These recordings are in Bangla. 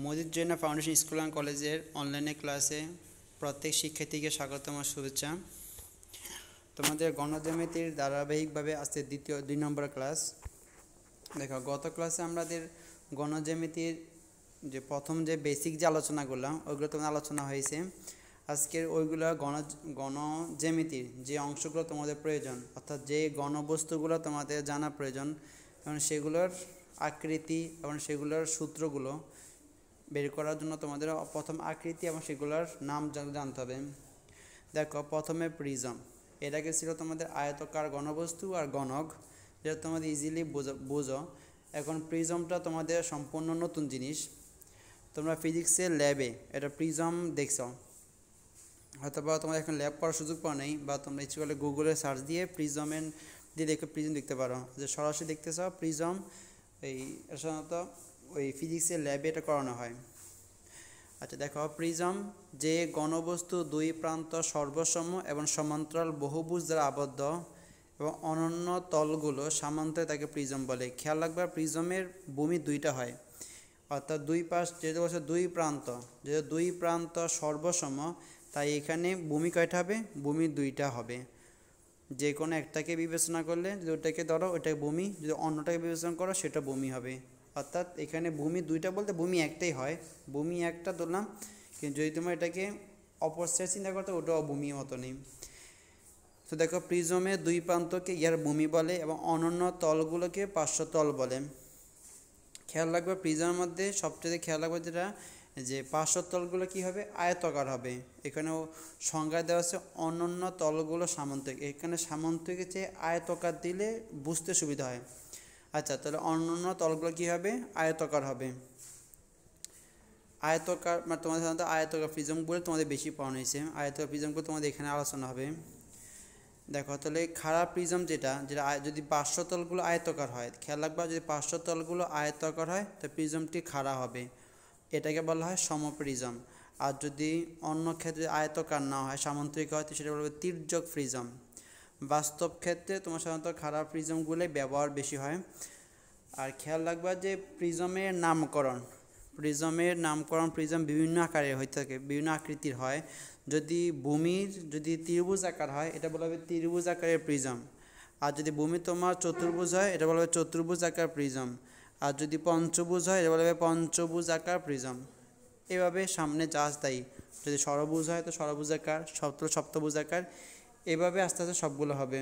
মোদির জন্য ফাউন্ডেশন স্কুল অ্যান্ড কলেজের অনলাইনে ক্লাসে প্রত্যেক শিক্ষার্থীকে স্বাগতম ও শুভেচ্ছা। তোমাদের গণজ্যামিতির ধারাবাহিকভাবে আজকে দুই নম্বর ক্লাস। দেখো, গত ক্লাসে আমাদের গণজ্যামিতির যে প্রথম যে বেসিক যে আলোচনাগুলো ওইগুলো তোমাদের আলোচনা হয়েছে। আজকের ওইগুলো গণজ্যামিতির যে অংশগুলো তোমাদের প্রয়োজন, অর্থাৎ যে গণবস্তুগুলো তোমাদের জানা প্রয়োজন এবং সেগুলোর আকৃতি এবং সেগুলোর সূত্রগুলো বের করার জন্য তোমাদের প্রথম আকৃতি এবং সেগুলোর নাম জানতে হবে। দেখো, প্রথমে প্রিজম। এটাকে ছিল তোমাদের আয়তকার ঘনবস্তু আর গণক, যেটা তোমাদের ইজিলি বোঝো। এখন প্রিজমটা তোমাদের সম্পূর্ণ নতুন জিনিস। তোমরা ফিজিক্সের ল্যাবে এটা প্রিজম দেখছো, হয়তো বা তোমরা এখন ল্যাব করার সুযোগ পাও নেই, বা তোমরা ইচ্ছে করলে গুগলে সার্চ দিয়ে প্রিজমের দিয়ে দেখে প্রিজম দেখতে পারো। যে সরাসরি দেখতে চাও প্রিজম, এই সাধারণত ওই ফিজিক্সের ল্যাবে এটা করানো হয়। আচ্ছা দেখো, প্রিজম যে ঘনবস্তু দুই প্রান্ত সর্বসম এবং সমান্তরাল বহুভুজ দ্বারা আবদ্ধ এবং অনন্য তলগুলো সামান্তরে তাকে প্রিজম বলে। খেয়াল রাখবে, প্রিজমের ভূমি দুইটা হয়, অর্থাৎ দুই পাশ যেহেতু বলছে দুই প্রান্ত সর্বসম, তাই এখানে ভূমি কয়টা হবে? ভূমি দুইটা হবে। যে কোনো একটাকে বিবেচনা করলে যদি ওটাকে ধরো ওইটা ভূমি, যদি অন্যটাকে বিবেচনা করো সেটা ভূমি হবে। অর্থাৎ এখানে ভূমি দুইটা বলতে ভূমি একটাই হয়, ভূমি একটা ধরলাম, কিন্তু যদি তোমরা এটাকে অপর সাইড চিন্তা করতে ওটাও ভূমির মতো নেই। তো দেখো, প্রিজমের দুই প্রান্তকে ইয়ার ভূমি বলে এবং অনন্য তলগুলোকে পার্শ্বতল বলে। খেয়াল রাখবে, প্রিজমের মধ্যে সবচেয়ে খেয়াল রাখবে যেটা, যে পার্শ্বতলগুলো কী হবে? আয়তাকার হবে। এখানেও সংজ্ঞা দেওয়া আছে অনন্য তলগুলো সামান্তরিক। এখানে সামান্তরিকের চেয়ে আয়তাকার দিলে বুঝতে সুবিধা হয়। আচ্ছা, তাহলে অন্যান্য তলগুলো কী হবে? আয়তাকার হবে। আয়তাকার মানে তোমাদের সাধারণত আয়তাকার প্রিজমগুলো তোমাদের বেশি পড়ানো হয়েছে। আয়তাকার প্রিজমগুলো তোমাদের এখানে আলোচনা হবে। দেখো, তাহলে খারাপ প্রিজম যেটা যদি পার্শ্বতলগুলো আয়তাকার হয়, খেয়াল রাখবা, যদি পার্শ্বতলগুলো আয়তাকার হয় তো প্রিজমটি খাড়া হবে, এটাকে বলা হয় সমপ্রিজম। আর যদি অন্য ক্ষেত্রে আয়তাকার না হয়, সামান্তরিক হয়, তো সেটা বলা হবে তির্যক প্রিজম। বাস্তব ক্ষেত্রে তোমার সাধারণত খারাপ প্রিজমগুলোই ব্যবহার বেশি হয়। আর খেয়াল রাখবা যে প্রিজমের নামকরণ প্রিজম বিভিন্ন আকারের হয়ে থাকে, বিভিন্ন আকৃতির হয়। যদি ভূমির ত্রিভুজ আকার হয়, এটা বলা হবে ত্রিভুজ আকারের প্রিজম। আর যদি ভূমি তোমার চতুর্ভুজ হয়, এটা বলা হবে চতুর্ভুজ আকার প্রিজম। আর যদি পঞ্চভুজ হয়, এটা বলা হবে পঞ্চভুজ আকার প্রিজম। এভাবে সামনে যা তাই, যদি ষড়ভুজ হয় তো ষড়ভুজ আকার, সপ্তভুজ আকার, এভাবে আস্তে আস্তে সবগুলো হবে।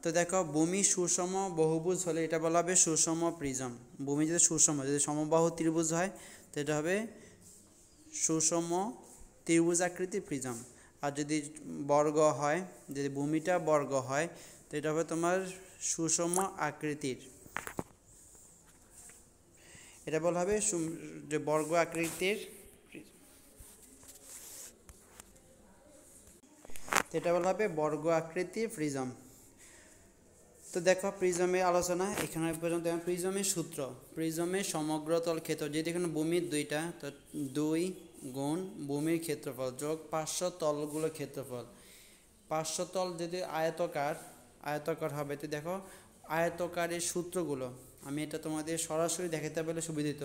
তো দেখো, ভূমি সুষম বহুভুজ হলে এটা বলা হবে সুষম প্রিজম। ভূমি যদি সুষম, যদি সমবাহু ত্রিভুজ হয় তো এটা হবে সুষম ত্রিভুজ আকৃতির প্রিজম। আর যদি বর্গ হয়, যদি ভূমিটা বর্গ হয় তো এটা হবে তোমার সুষম আকৃতির, এটা বলা হবে যে বর্গ আকৃতির, এটা বলা হবে বর্গ আকৃতির প্রিজম। তো দেখো, প্রিজমের আলোচনা এখানে পর্যন্ত। প্রিজমের সূত্র, প্রিজমের সমগ্রতল ক্ষেত্র, যেহেতু এখানে ভূমির দুইটা, তো 2 গুণ ভূমির ক্ষেত্রফল যোগ পার্শ্বতলগুলোর ক্ষেত্রফল। পার্শ্বতল যদি আয়তকার হবে, তো দেখো আয়তকারের সূত্রগুলো আমি এটা তোমাদের সরাসরি দেখাতে পারলে সুবিধিত,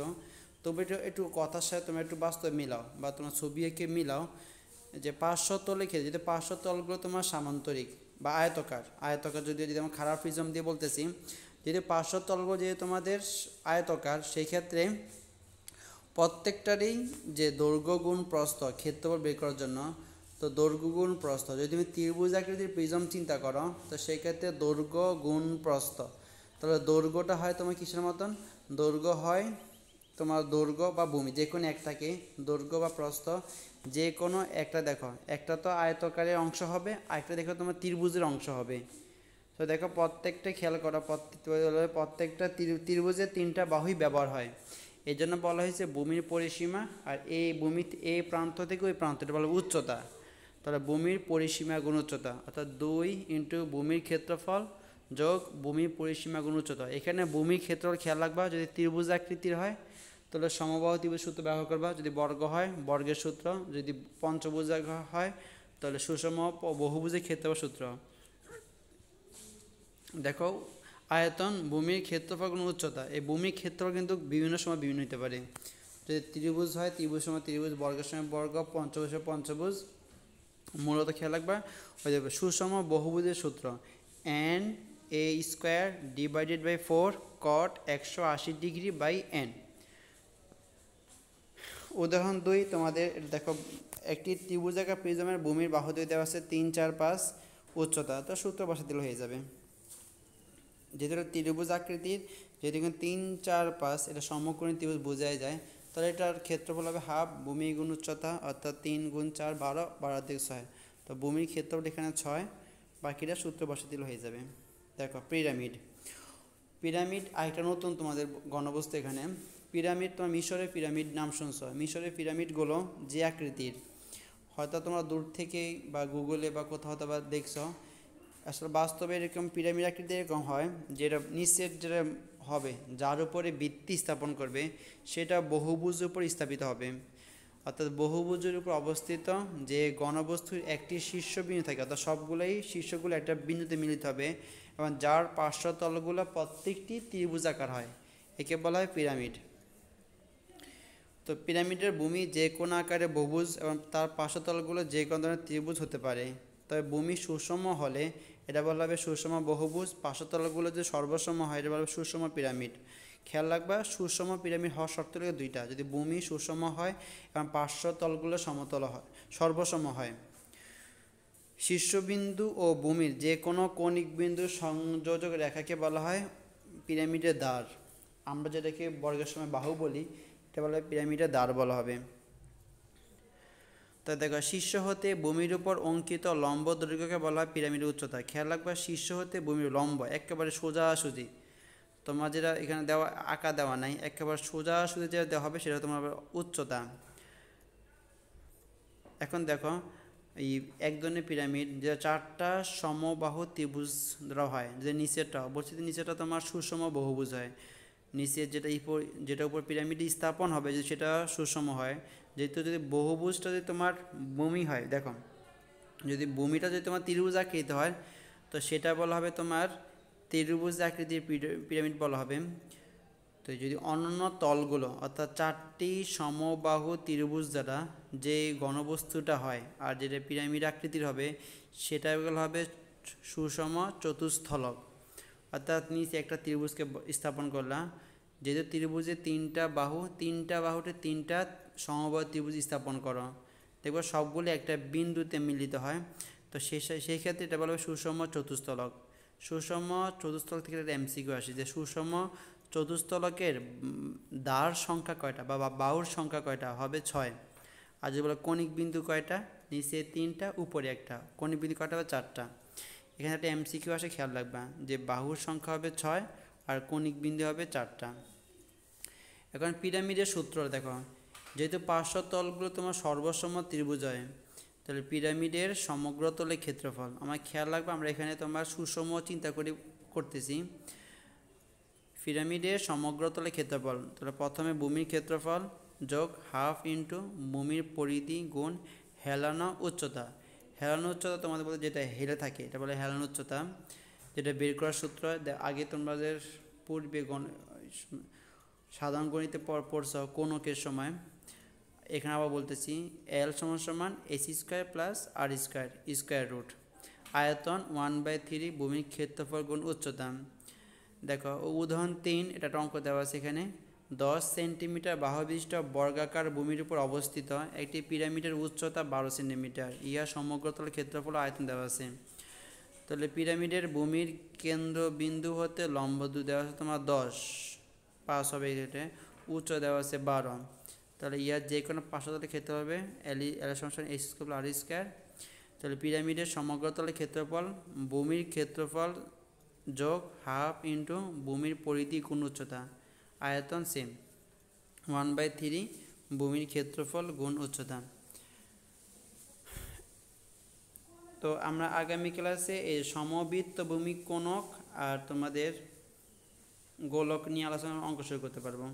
তবে একটু কথার সাথে তোমরা একটু বাস্তব মিলাও বা তোমার ছবি এঁকে মিলাও। যে পার্শ্বতলের ক্ষেত্রে যদি পার্শ্বতলগুলো তোমার সামান্তরিক বা আয়তকার যদি আমরা খারাপ প্রিজম দিয়ে বলতেছি, যদি পার্শ্বতলগুলো যদি তোমাদের আয়তকার, সেই ক্ষেত্রে প্রত্যেকটারই যে দৈর্ঘ্য গুণ প্রস্থ ক্ষেত্রফল বের করার জন্য, তো দৈর্ঘ্য গুণ প্রস্থ, যদি তুমি ত্রিভুজ আকৃতির প্রিজম চিন্তা করো তো সেই ক্ষেত্রে দৈর্ঘ্য গুণ প্রস্থ, তাহলে দৈর্ঘ্যটা হয় তোমার কিসের মতন? দৈর্ঘ্য হয় তোমার দৈর্ঘ্য বা ভূমি যে কোনো একটাকে, দৈর্ঘ্য বা প্রস্থ যে কোনো একটা, দেখো একটা তো আয়তকারের অংশ হবে, আরেকটা দেখো তোমার ত্রিভুজের অংশ হবে। তো দেখো, প্রত্যেকটা খেয়াল করো, প্রত্যেকটা ত্রিভুজের 3টা বাহুই ব্যবহার হয়। এই জন্য বলা হয়েছে ভূমির পরিসীমা, আর এই ভূমির এই প্রান্ত থেকে ওই প্রান্তটা বলা উচ্চতা। তাহলে ভূমির পরিসীমা গুণ উচ্চতা, অর্থাৎ 2 ইন্টু ভূমির ক্ষেত্রফল যোগ ভূমির পরিসীমা গুণ উচ্চতা। এখানে ভূমির ক্ষেত্রফল খেয়াল রাখবা, যদি ত্রিভুজ আকৃতির হয় তাহলে সমবাহু ত্রিভুজ সূত্র ব্যবহার করবা, যদি বর্গ হয় বর্গের সূত্র, যদি পঞ্চভুজ হয় তাহলে সুষম বহুভুজের ক্ষেত্রফল সূত্র। দেখো, আয়তন, ভূমির ক্ষেত্রফল গুণ উচ্চতা। এই ভূমির ক্ষেত্রফল কিন্তু বিভিন্ন সময় বিভিন্ন হতে পারে। যদি ত্রিভুজ হয় ত্রিভুজ সময় ত্রিভুজ, বর্গের সময় বর্গ, পঞ্চভুজ পঞ্চভুজ। মূলত খেয়াল রাখবা হয়ে যাবে সুষম বহুভুজের সূত্র n a square divided by 4 cot 180 degree by n। উদাহরণ 2 তোমাদের দেখো, একটি ত্রিভুজাকার প্রিজমের ভূমির বাহু দুই দেওয়া আছে 3 4 5 উচ্চতা, তো সূত্র বসা দিলে হয়ে যাবে। যেহেতু ত্রিভুজ আকৃতির, যেহেতু 3 4 5 এটা সমকোণী ত্রিভুজ বোঝাই যায়, তাহলে এটার ক্ষেত্রফল হবে হাফ ভূমি গুণ উচ্চতা, অর্থাৎ 3 গুণ 4 12, 12 থেকে 6। তো ভূমির ক্ষেত্রফল এখানে 6, বাকিটা সূত্র বসা দিলে হয়ে যাবে। দেখো পিরামিড, পিরামিড আরেকটা নতুন তোমাদের গণবস্তু। এখানে পিরামিড, তোমার মিশরের পিরামিড নাম শুনছ। মিশরের পিরামিডগুলো যে আকৃতির, হয়তো তোমরা দূর থেকে বা গুগলে বা কোথাও হয়তো বা দেখছ, আসলে বাস্তবে এরকম পিরামিড আকৃতি এরকম হয়, যেটা নিচের যেটা হবে, যার উপরে ভিত্তি স্থাপন করবে, সেটা বহুভুজের উপর স্থাপিত হবে। অর্থাৎ বহুভুজের উপর অবস্থিত যে গণবস্তুর একটি শীর্ষবিন্দু থাকে, অর্থাৎ সবগুলোই শীর্ষগুলো একটা বিন্দুতে মিলিত হবে, এবং যার পার্শ্বতলগুলো প্রত্যেকটি ত্রিভুজাকার হয়, একে বলা হয় পিরামিড। তো পিরামিডের ভূমি যে কোনো আকারে বহুভুজ এবং তার পার্শ্বতলগুলো যে কোনো ধরনের ত্রিভুজ হতে পারে। তবে ভূমি সুষম হলে এটা বলা হবে সুষম বহুভুজ, পার্শ্বতলগুলো যে সর্বসম হয় এটা বলা হবে সুষম পিরামিড। খেয়াল রাখবা, সুষম পিরামিড হওয়ার শর্ত হলো দুইটা, যদি ভূমি সুষম হয় এবং পার্শ্বতলগুলো সমতল হয়, সর্বসম হয়। শীর্ষবিন্দু ও ভূমির যে কোনো কৌণিক বিন্দুর সংযোজক রেখাকে বলা হয় পিরামিডের দ্বার। আমরা যেটাকে বর্গের সময় বাহু বলি, এটা বলা হয় পিরামিডের দ্বার বলা হবে। তা দেখো, শীর্ষ হতে ভূমির উপর অঙ্কিত লম্ব দৈর্ঘ্যকে বলা হয় পিরামিডের উচ্চতা। খেয়াল রাখবা, শীর্ষ হতে ভূমির লম্ব একেবারে সোজাসুজি, তোমার যেটা এখানে দেওয়া আঁকা দেওয়া নাই, একেবারে সোজাসুজি যেটা দেওয়া হবে সেটা তোমার উচ্চতা। এখন দেখো, এই এক ধরনের পিরামিড যেটা 4টা সমবাহু ত্রিভুজ দ্বারা হয়, যে নিচেরটা বলছি, নিচেরটা তোমার সুষম বহুভুজ হয়। নিচের যেটা উপর পিরামিড স্থাপন হবে যে সেটা সুষম হয়। যেহেতু যদি বহুভুজটা যদি তোমার ভূমি হয়, দেখো যদি ভূমিটা যদি তোমার ত্রিভুজ আকৃতি হয়, তো সেটা বলা হবে তোমার ত্রিভুজ আকৃতির পিরামিড বলা হবে। তো যদি অন্যান্য তলগুলো, অর্থাৎ 4টি সমবাহু ত্রিভুজ দ্বারা যে ঘনবস্তুটা হয় আর যেটা পিরামিড আকৃতির হবে, সেটা হবে সুষম চতুস্থলক। অর্থাৎ নিচে একটা ত্রিভুজকে স্থাপন করলাম, যেহেতু ত্রিভুজে 3টা বাহু, 3টা বাহুতে 3টা সমবাহু ত্রিভুজ স্থাপন করো, দেখবো সবগুলো একটা বিন্দুতে মিলিত হয়। তো সেই ক্ষেত্রে এটা বলা হবে সুষম চতুস্থলক। সুষম চতুস্থলক থেকে একটা এমসিকিউ আসে যে সুষম চতুস্থলকের দ্বার সংখ্যা কয়টা বা বাহুর সংখ্যা কয়টা, হবে 6। আর যদি বলো কৌণিক বিন্দু কয়টা, নিচে 3টা উপরে একটা, কৌণিক বিন্দু কয়টা হবে 4টা। এখানে একটা এমসিকিউ আসে, খেয়াল রাখবা যে বাহুর সংখ্যা হবে 6 আর কৌণিক বিন্দু হবে 4টা। এখন পিরামিডের সূত্র দেখো, যেহেতু পার্শ্বতলগুলো তোমার সর্বসম ত্রিভুজ হয়, তাহলে পিরামিডের সমগ্র তলের ক্ষেত্রফল, আমার খেয়াল রাখবা আমরা এখানে তোমার সুষম চিন্তা করতেছি। পিরামিডের সমগ্র তলের ক্ষেত্রফল, তাহলে প্রথমে ভূমির ক্ষেত্রফল যোগ হাফ ইন্টু ভূমির পরিধি গুণ হেলানো উচ্চতা। হেলানো উচ্চতা তোমাদের বলতে যেটা হেলে থাকে এটা বলে হেলানো উচ্চতা, যেটা বের করার সূত্র আগে তোমাদের পূর্বে সাধারণ গণিতে পড়ছো কোণকের সময়। এখানে আবার বলতেছি এল সমান সমান এসি স্কোয়ার প্লাস আর স্কোয়ার স্কোয়ার রুট। আয়তন 1/3 ভূমির ক্ষেত্রফল গুণ উচ্চতা। দেখো উদাহরণ 3, এটা অঙ্ক দেওয়া আছে এখানে। 10 সেন্টিমিটার বাহু বিশিষ্ট বর্গাকার ভূমির উপর অবস্থিত একটি পিরামিডের উচ্চতা 12 সেন্টিমিটার, ইহা সমগ্রতলের ক্ষেত্রফল আয়তন দেওয়া আছে। তাহলে পিরামিডের ভূমির কেন্দ্রবিন্দু হতে লম্ব দেওয়া আছে তোমার 10, 5 হবে এটা, উচ্চ দেওয়া আছে 12। তাহলে ইয়ার যে কোনো পার্শ্বতলের ক্ষেত্র হবে এল সমান এস স্কোয়ার আর স্কোয়ার। তাহলে পিরামিডের সমগ্রতলের ক্ষেত্রফল ভূমির ক্ষেত্রফল যোগ হাফ ইন্টু ভূমির পরিধি গুণ উচ্চতা, আয়তন সেম 1/3 ভূমির ক্ষেত্রফল গুণ উচ্চতা। তো আমরা আগামী ক্লাসে এই সমবৃত্ত ভূমি কোণক আর তোমাদের গোলক নিয়ে আলোচনা অঙ্ক শুরু করতে পারবো।